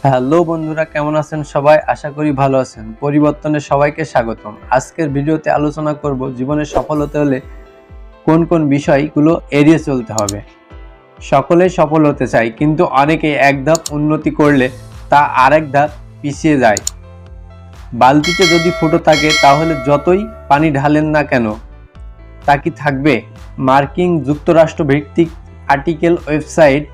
Hello বন্ধুরা, কেমন আছেন সবাই? আশা করি ভালো আছেন। পরিবর্তনে সবাইকে স্বাগতম। আজকের ভিডিওতে আলোচনা করব জীবনে সফল হতে হলে কোন কোন বিষয়গুলো এড়িয়ে চলতে হবে। সকলেই সফল হতে চায়, কিন্তু অনেকেই এক ধাপ উন্নতি করলে তা আরেক ধাপ পিছিয়ে যায়। বালতিতে যদি ফুটো থাকে তাহলে যতই পানি ঢালেন না কেন তা কি থাকবে? মার্কিন যুক্তরাষ্ট্র ভিত্তিক আর্টিকেল ওয়েবসাইট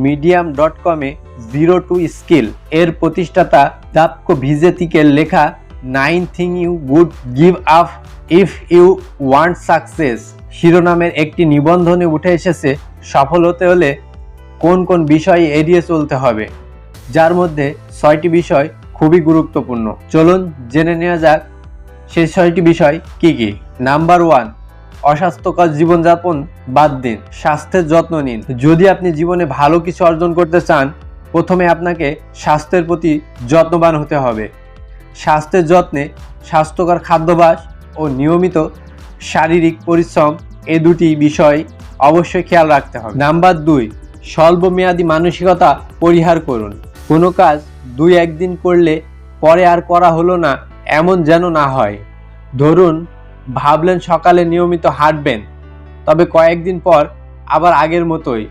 medium.com-এ জিরো টু স্কিল এর প্রতিষ্ঠাতা দাপকো ভিজেতিকের লেখা 9 thing you would give up if you want success শিরোনামের একটি নিবন্ধনে উঠে এসেছে সফল হতে হলে কোন কোন বিষয় এড়িয়ে চলতে হবে, যার মধ্যে 6টি বিষয় খুবই গুরুত্বপূর্ণ। চলুন জেনে নেওয়া যাক সেই 6টি বিষয় কি কি। নাম্বার 1, অস্বাস্থ্যকর জীবনযাপন বাদ দিন, স্বাস্থ্যের যত্ন নিন। যদি আপনি জীবনে ভালো কিছু অর্জন করতে চান, প্রথমে আপনাকে স্বাস্থ্যের প্রতি যত্নবান হতে হবে। স্বাস্থ্যের যত্নে স্বাস্থ্যকর খাদ্যাভ্যাস ও নিয়মিত শারীরিক পরিশ্রম এই দুটি বিষয় অবশ্যই খেয়াল রাখতে হবে। নাম্বার 2, স্বল্পমেয়াদী মানসিকতা পরিহার করুন। কোনো কাজ 2-1 দিন করলে পরে আর করা হলো না এমন যেন না হয়। ধরুন ভাবলেন সকালে নিয়মিত হাঁটবেন, তবে কয়েকদিন পর আবার আগের মতোই।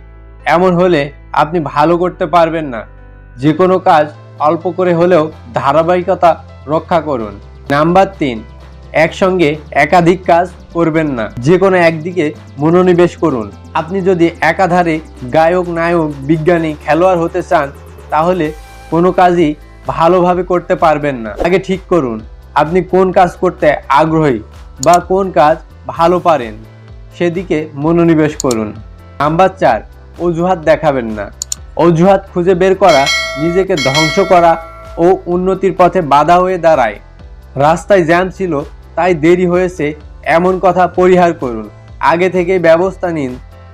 এমন হলে আপনি ভালো করতে পারবেন না। যে কোনো কাজ অল্প করে হলেও ধারাবাহিকতা রক্ষা করুন। নাম্বার 3, একসঙ্গে একাধিক কাজ করবেন না, যে কোনো একদিকে মনোনিবেশ করুন। আপনি যদি একাধারে গায়ক, নায়ক, বিজ্ঞানী, খেলোয়াড় হতে চান, তাহলে কোনো কাজই ভালোভাবে করতে পারবেন না। আগে ঠিক করুন আপনি কোন কাজ করতে আগ্রহী বা কোন কাজ ভালো পারেন, সেদিকে মনোনিবেশ করুন। নাম্বার 4, অজুহাত দেখাবেন না। অজুহাত খুঁজে বের করা নিজেকে ধ্বংস করা ও উন্নতির পথে বাধা হয়ে দাঁড়ায়। রাস্তায় জ্যাম ছিল তাই দেরি হয়েছে এমন কথা পরিহার করুন। আগে থেকেই ব্যবস্থা নিন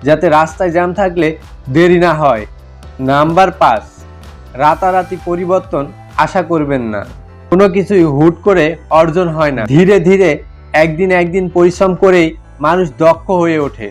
যাতে রাস্তায় জ্যাম থাকলে দেরি না হয়। নাম্বার 5, রাতারাতি পরিবর্তন আশা করবেন না। কোনো কিছুই হুট করে অর্জন হয় না। ধীরে ধীরে একদিন পরিশ্রম করেই মানুষ দক্ষ হয়ে ওঠে।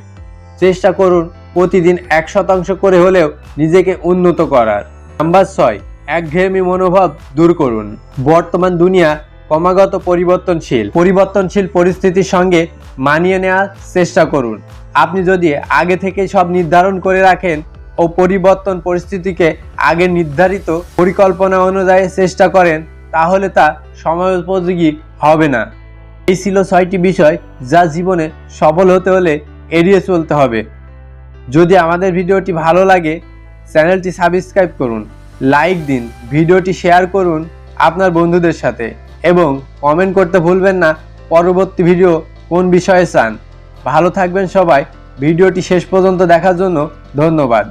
চেষ্টা করুন প্রতিদিন 1% করে হলেও নিজেকে উন্নত করার। নাম্বার 6, একঘেয়েমি মনোভাব দূর করুন। বর্তমান দুনিয়া ক্রমাগত পরিবর্তনশীল পরিস্থিতির সঙ্গে মানিয়ে নেওয়ার চেষ্টা করুন। আপনি যদি আগে থেকে সব নির্ধারণ করে রাখেন ও পরিবর্তন পরিস্থিতিকে আগে নির্ধারিত পরিকল্পনা অনুযায়ী চেষ্টা করেন, তাহলে তা সময়োপযোগী হবে না। এই ছিল 6টি বিষয় যা জীবনে সফল হতে হলে এড়িয়ে চলতে হবে। যদি আমাদের ভিডিওটি ভালো লাগে, চ্যানেলটি সাবস্ক্রাইব করুন, লাইক দিন, ভিডিওটি শেয়ার করুন আপনার বন্ধুদের সাথে এবং কমেন্ট করতে ভুলবেন না পরবর্তী ভিডিও কোন বিষয়ে চান। ভালো থাকবেন সবাই। ভিডিওটি শেষ পর্যন্ত দেখার জন্য ধন্যবাদ।